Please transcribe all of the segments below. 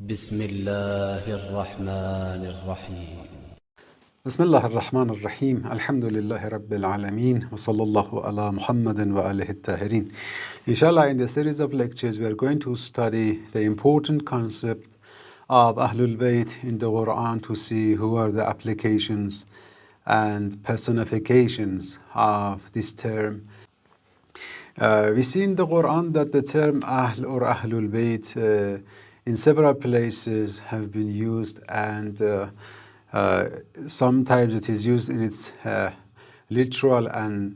بسم الله الرحمن الرحيم. بسم الله الرحمن الرحيم. الحمد لله رب العالمين. وصلى الله على محمد وآله الطاهرين. Inshallah, in the series of lectures, we are going to study the important concept of ahlulbayt in the Quran to see who are the applications and personifications of this term. We see in the Quran that the term Ahl or Ahlul Bayt in several places have been used, and sometimes it is used in its literal and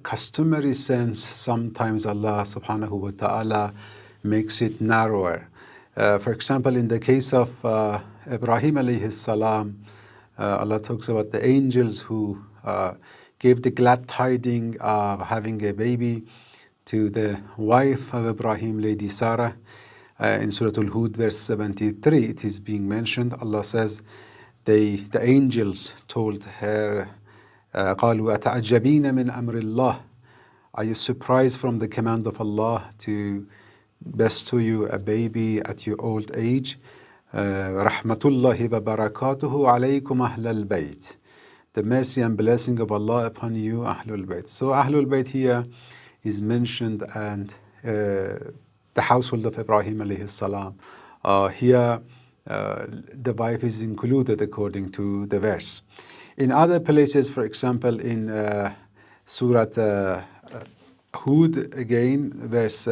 customary sense. Sometimes Allah subhanahu wa ta'ala makes it narrower. For example, in the case of Ibrahim alayhi salam, Allah talks about the angels who gave the glad tidings of having a baby to the wife of Ibrahim, Lady Sarah. In Surah Al-Hud, verse 73, it is being mentioned. Allah says, the angels told her, قالوا أتعجبين من أمر الله. Are you surprised from the command of Allah to bestow you a baby at your old age? Rahmatullahi wa barakatuhu alaykum ahlal bayt. The mercy and blessing of Allah upon you, Ahlul Bayt. So Ahlul Bayt here is mentioned, and the household of Ibrahim alayhi salam. Here the wife is included according to the verse. In other places, for example, in Surah Hud, again, verse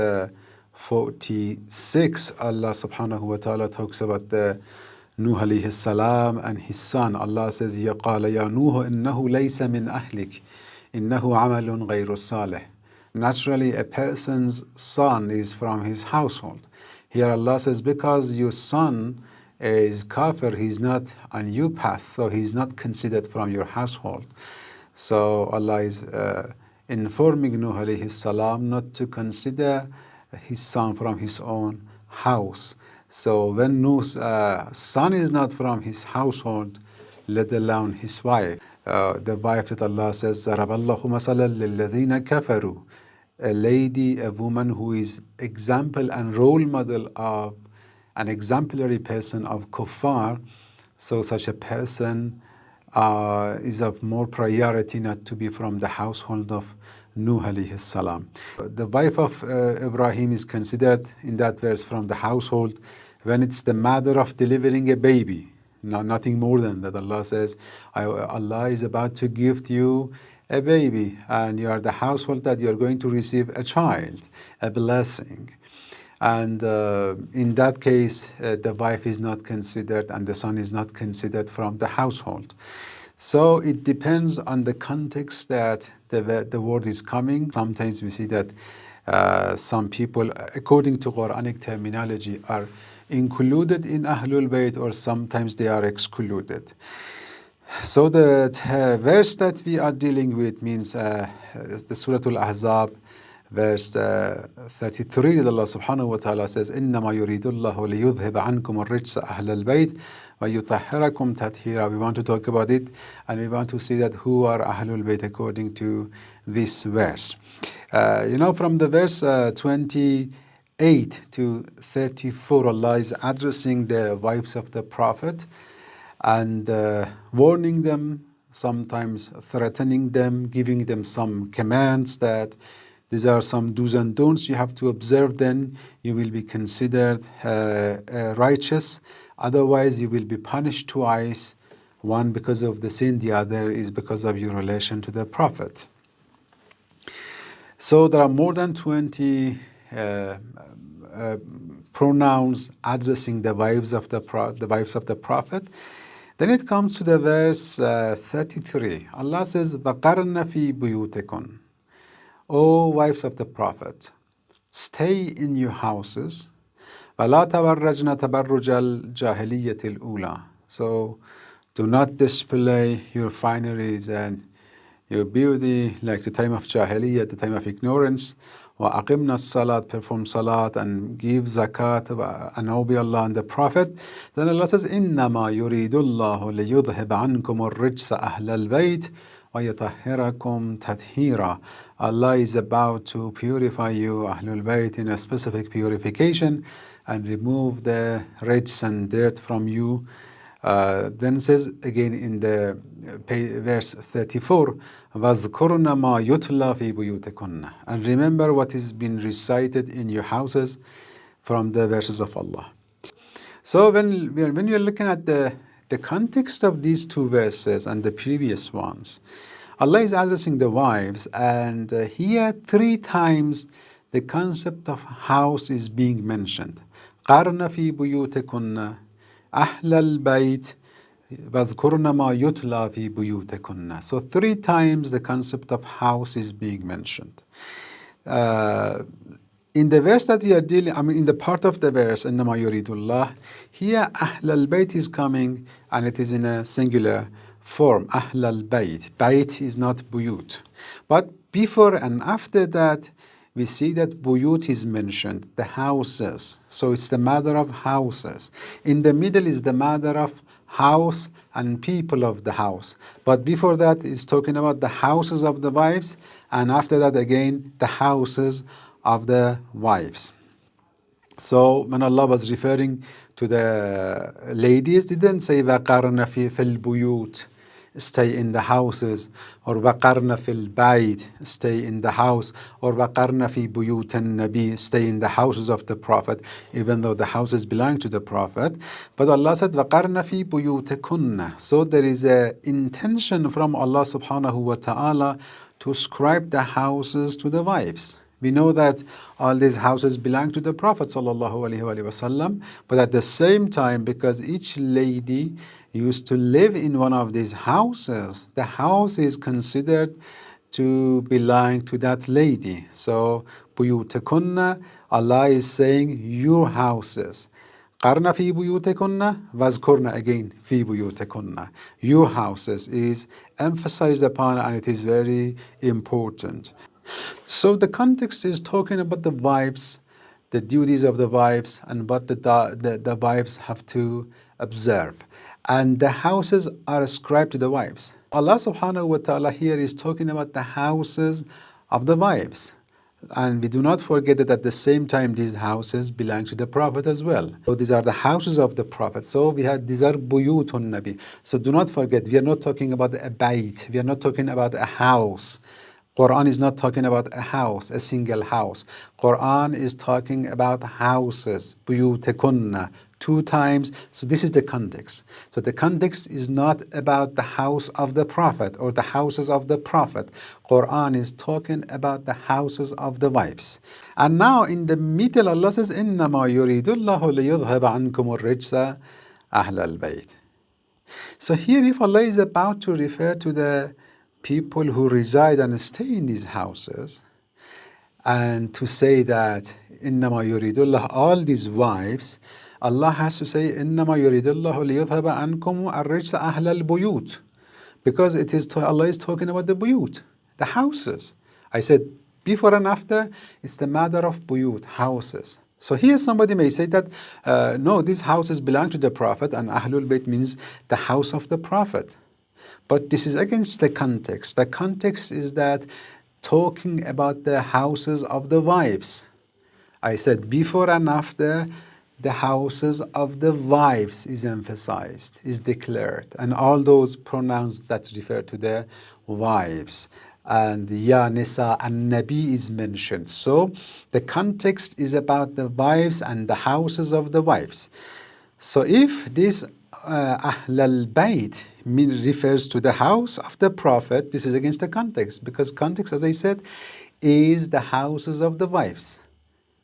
46, Allah subhanahu wa ta'ala talks about the Nuh alayhi salam and his son. Allah says, يَا قَالَ يَا نُوحُ إِنَّهُ لَيْسَ مِنْ أَهْلِكَ إِنَّهُ عَمَلٌ غَيْرُ صَالِحٍ. Naturally, a person's son is from his household. Here Allah says, because your son is kafir, he's not on your path, so he's not considered from your household. So Allah is informing Nuh alayhi salam not to consider his son from his own house. So when Nuh's son is not from his household, let alone his wife, the wife that Allah says, ضَرَبَ اللَّهُ مَثَلًا لِلَّذِينَ كَفَرُوا, a lady, a woman who is example and role model of an exemplary person of kuffar. So such a person is of more priority not to be from the household of Nuh alayhi salam. The wife of Ibrahim is considered in that verse from the household when it's the matter of delivering a baby. No, nothing more than that. Allah says, Allah is about to gift you a baby, and you are the household that you are going to receive a child, a blessing. And in that case, the wife is not considered and the son is not considered from the household. So it depends on the context that the word is coming. Sometimes we see that some people, according to Quranic terminology, are included in Ahlul Bayt, or sometimes they are excluded. So the verse that we are dealing with means the Surah Al-Ahzab, verse 33, that Allah subhanahu wa ta'ala says, إِنَّمَا يُرِيدُ اللَّهُ لِيُذْهِبَ عَنْكُمُ الرِّجْسَ أَهْلَ الْبَيْتِ وَيُطَهِّرَكُمْ تَطْهِيرًا. We want to talk about it, and we want to see that who are Ahlul Bayt according to this verse. From the verse 28 to 34, Allah is addressing the wives of the Prophet and warning them, sometimes threatening them, giving them some commands that these are some do's and don'ts. You have to observe them. You will be considered righteous. Otherwise, you will be punished twice. One because of the sin, the other is because of your relation to the Prophet. So there are more than 20 pronouns addressing the wives of the Prophet. Then it comes to the verse 33. Allah says, وَقَرْنَ فِي بُيُوتِكُنْ. O wives of the Prophet, stay in your houses. وَلَا تَبَرَّجْنَ تَبَرُّجَ الْجَاهِلِيَّةِ الْأُولَى. So do not display your fineries and your beauty like the time of Jahiliyyah, the time of ignorance. وَأَقِمْنَا الصَّلَاةِ, perform salat and give zakat and obey Allah and the Prophet. Then Allah says, إِنَّمَا يُرِيدُ اللَّهُ لِيُذْهِبَ عَنْكُمُ الرِّجْسَ أَهْلَ الْبَيْتِ وَيُطَهِّرَكُمْ تَطْهِيرًا. Allah is about to purify you, Ahlul Bayt, in a specific purification, and remove the rijs and dirt from you. Then says again in the verse 34, وَاذْكُرْنَ مَا يُتْلَى فِي بُيُوتِكُنَّ, and remember what is being recited in your houses from the verses of Allah. So when you're looking at the context of these two verses and the previous ones, Allah is addressing the wives, and here 3 times the concept of house is being mentioned. قَرْنَ فِي بُيُوتِكُنَّ ahlulbayt واذكرن ما يتلى في بيوتكن. So 3 times the concept of house is being mentioned. In the verse that we are dealing, in the part of the verse, إنما يريد الله, here ahlulbayt is coming and it is in a singular form, ahlulbayt. Bayt is not buyut. But before and after that, we see that buyut is mentioned, the houses. So it's the matter of houses. In the middle is the matter of house and people of the house. But before that, it's talking about the houses of the wives, and after that again, the houses of the wives. So when Allah was referring to the ladies, didn't say وَقَرْنَ فِي الْبُيُوتِ, stay in the houses, or وَقَرْنَ فِي الْبَيْتِ, stay in the house, or وَقَرْنَ فِي بُيُوتِ النَّبِي, stay in the houses of the Prophet, even though the houses belong to the Prophet. But Allah said وَقَرْنَ فِي بُيُوتِكُنَّ. So there is an intention from Allah subhanahu wa ta'ala to ascribe the houses to the wives. We know that all these houses belong to the Prophet sallallahu alaihi wasallam, but at the same time, because each lady used to live in one of these houses, the house is considered to belong to that lady. So, buyutakunna, Allah is saying your houses. Qarna fi buyutakunna, wazkurna again fi buyutakunna. Your houses is emphasized upon, and it is very important. So the context is talking about the wives, the duties of the wives, and what the wives have to observe. And the houses are ascribed to the wives. Allah subhanahu wa ta'ala here is talking about the houses of the wives. And we do not forget that at the same time these houses belong to the Prophet as well. So these are the houses of the Prophet. So we have, these are buyutun Nabi. So do not forget, we are not talking about a bayt. We are not talking about a house. Quran is not talking about a house, a single house. Quran is talking about houses, buyutekunna, 2 times. So this is the context. So the context is not about the house of the Prophet or the houses of the Prophet. Quran is talking about the houses of the wives. And now in the middle, Allah says, إِنَّمَا يُرِيدُ اللَّهُ لِيُذْهَبَ عَنْكُمُ الرِّجْسَ أَهْلَ الْبَيْتِ. So here, if Allah is about to refer to the people who reside and stay in these houses, and to say that إِنَّمَا يُرِيدُ اللَّهُ, all these wives, Allah has to say إِنَّمَا يُرِيدُ اللَّهُ لِيُذْهَبَ عَنْكُمُ الرِّجْسَ أَهْلَ الْبُيُوتِ, because it is Allah is talking about the buyut, the houses. I said before and after, it's the matter of buyut, houses. So here somebody may say that, no, these houses belong to the Prophet, and Ahlul Bayt means the house of the Prophet. But this is against the context. The context is that talking about the houses of the wives. I said before and after, the houses of the wives is emphasized, is declared, and all those pronouns that refer to the wives. And Ya Nisa and Nabi is mentioned. So the context is about the wives and the houses of the wives. So if this Ahlul Bayt refers to the house of the Prophet, this is against the context, because context, as I said, is the houses of the wives,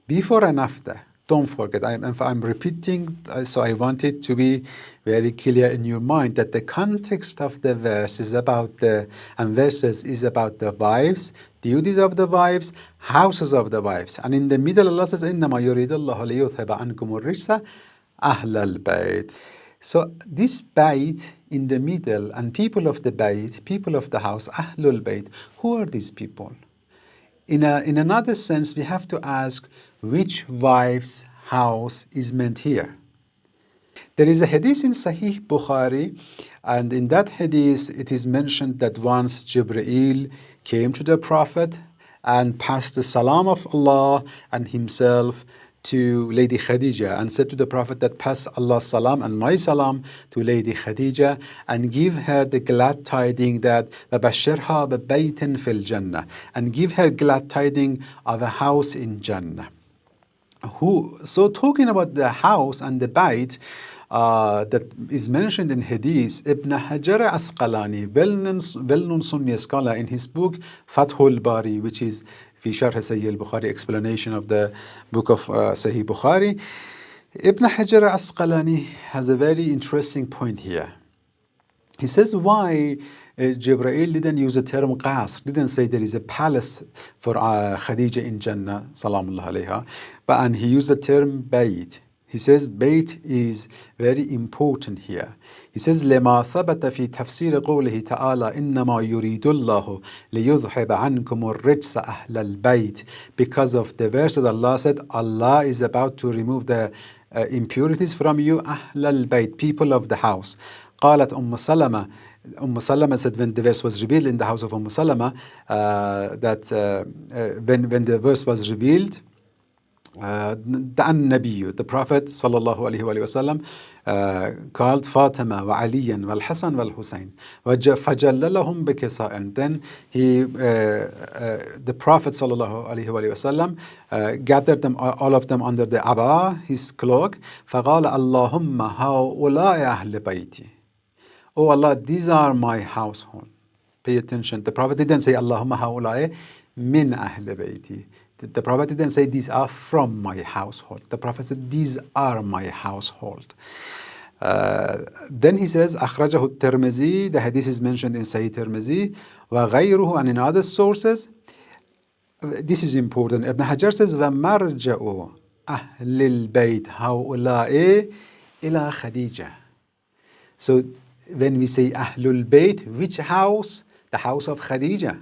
before and after. Don't forget, I'm repeating, so I want it to be very clear in your mind that the context of the verse is about verses is about the wives, duties of the wives, houses of the wives. And in the middle, Allah says, إِنَّمَا يُرِيدُ اللَّهُ لِيُذْهَبَ عَنْكُمُ الرِّجْسَ أَهْلَ الْبَيْتِ. So this bayt in the middle, and people of the bayt, people of the house, Ahlul Bayt, who are these people? In another sense, we have to ask which wife's house is meant here. There is a hadith in Sahih Bukhari, and in that hadith it is mentioned that once Jibreel came to the Prophet and passed the salam of Allah and himself to Lady Khadija and said to the Prophet that pass Allah's salam and my salam to Lady Khadija and give her the glad tiding that وَبَشِّرْهَا بِبَيْتٍ فِي الْجَنَّةِ, and give her glad tiding of a house in Jannah. So talking about the house and the bayt that is mentioned in Hadith, Ibn Hajar Asqalani, well-known Sunni scholar, in his book Fathul Bari, which is في شرح Sahih al-Bukhari, explanation of the book of Sahih Bukhari, Ibn Hajar Asqalani has a very interesting point here. He says why Jibreel didn't use the term qasr, didn't say there is a palace for Khadija in Jannah, salamullah alayha, and he used the term bayt. He says bayt is very important here. He says لما ثبت في تفسير قوله تعالى إنما يريد الله ليذهب عنكم الرجس أهل البيت, because of the verse that Allah said Allah is about to remove the impurities from you, أهل البيت, people of the house. قالت سلمة, Salama said when the verse was revealed in the house of Salama, when the verse was revealed, the Prophet sallallahu alaihi wasallam called Fatima wa Aliyan wal Hasan wal Hussein fajallalahum bikisa, and then he the Prophet sallallahu alaihi wasallam gathered them, all of them, under the aba, his cloak. فقال اللهم هؤلاء أهل بيتي. Oh Allah, these are my household. Pay attention. The Prophet didn't say Allahumma haulai min ahle bayti. The Prophet didn't say these are from my household. The Prophet said these are my household. Then he says akhrajahu at-Tirmidhi. The hadith is mentioned in Sahih Tirmidhi wa ghayruhu, and in other sources. This is important. Ibn Hajar says wa marja'u ahlil bayt haulai ila Khadija. So when we say Ahlul Bayt, which house? The house of Khadija.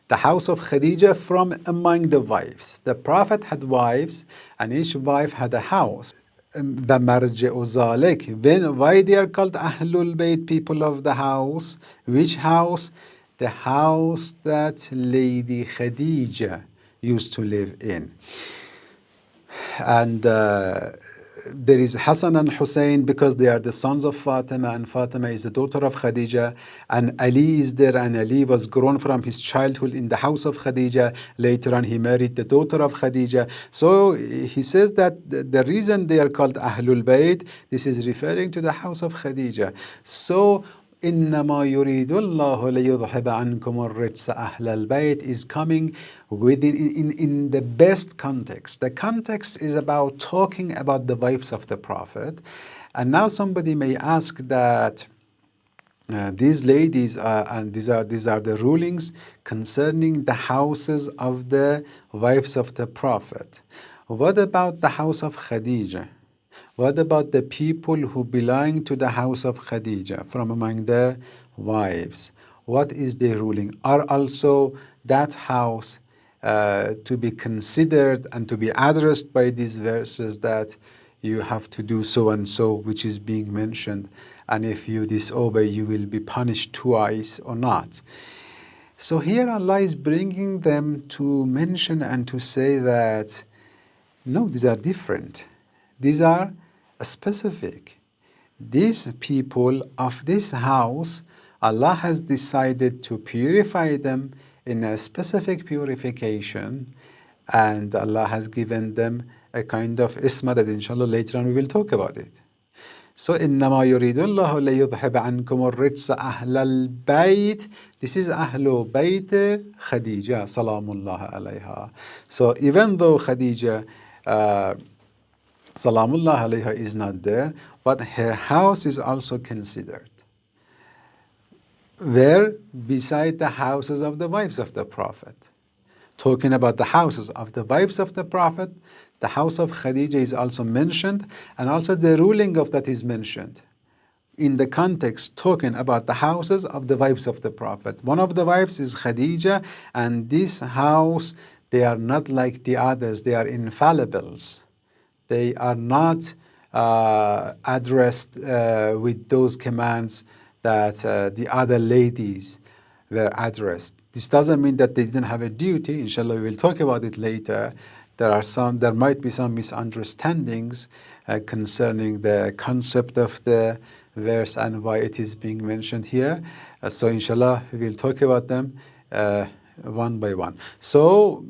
The house of Khadija from among the wives. The Prophet had wives, and each wife had a house. Why they are called Ahlul Bayt, people of the house? Which house? The house that Lady Khadija used to live in. And there is Hassan and Hussein because they are the sons of Fatima, and Fatima is the daughter of Khadija, and Ali is there, and Ali was grown from his childhood in the house of Khadija. Later on he married the daughter of Khadija. So he says that the reason they are called Ahlul Bayt, this is referring to the house of Khadija. So إنما يريد الله ليذهب عنكم الرجس أهل البيت is coming in the best context. The context is about talking about the wives of the Prophet. And now somebody may ask that these ladies and these are the rulings concerning the houses of the wives of the Prophet. What about the house of Khadija? What about the people who belong to the house of Khadija from among the wives? What is their ruling? Are also that house to be considered and to be addressed by these verses that you have to do so and so, which is being mentioned, and if you disobey, you will be punished twice, or not? So here Allah is bringing them to mention and to say that no, these are different. These are specific. These people of this house, Allah has decided to purify them in a specific purification, and Allah has given them a kind of isma that inshallah later on we will talk about it. So إنما يريد الله ليذهب عنكم الرجس أهل البيت. This is أهل بيت Khadija salamullah alayha. So even though Khadija salamullah alayha is not there, but her house is also considered. Where? Beside the houses of the wives of the Prophet. Talking about the houses of the wives of the Prophet, the house of Khadija is also mentioned, and also the ruling of that is mentioned. In the context, talking about the houses of the wives of the Prophet. One of the wives is Khadija, and this house, they are not like the others, they are infallibles. They are not addressed with those commands that the other ladies were addressed. This doesn't mean that they didn't have a duty. Inshallah, we will talk about it later, there might be some misunderstandings concerning the concept of the verse and why it is being mentioned here. So inshallah, we will talk about them one by one. So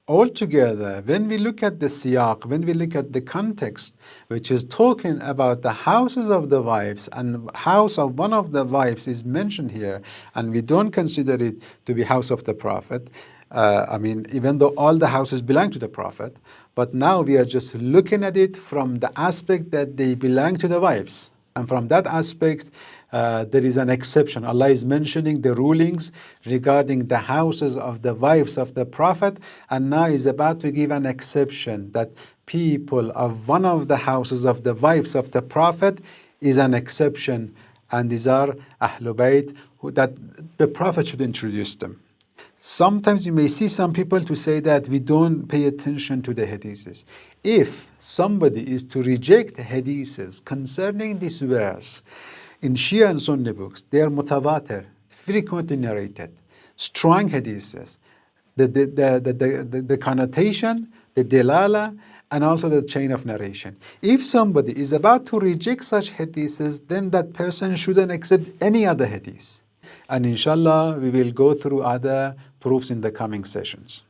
altogether, when we look at the siyaq, when we look at the context, which is talking about the houses of the wives, and house of one of the wives is mentioned here, and we don't consider it to be house of the Prophet, even though all the houses belong to the Prophet, but now we are just looking at it from the aspect that they belong to the wives. And from that aspect, there is an exception. Allah is mentioning the rulings regarding the houses of the wives of the Prophet, and now is about to give an exception that people of one of the houses of the wives of the Prophet is an exception, and these are ahlulbayt, that the Prophet should introduce them. Sometimes you may see some people to say that we don't pay attention to the hadiths. If somebody is to reject hadiths concerning this verse, in Shia and Sunni books, they are mutawatir, frequently narrated, strong hadiths, the connotation, the delala, and also the chain of narration. If somebody is about to reject such hadiths, then that person shouldn't accept any other hadith. And inshallah, we will go through other proofs in the coming sessions.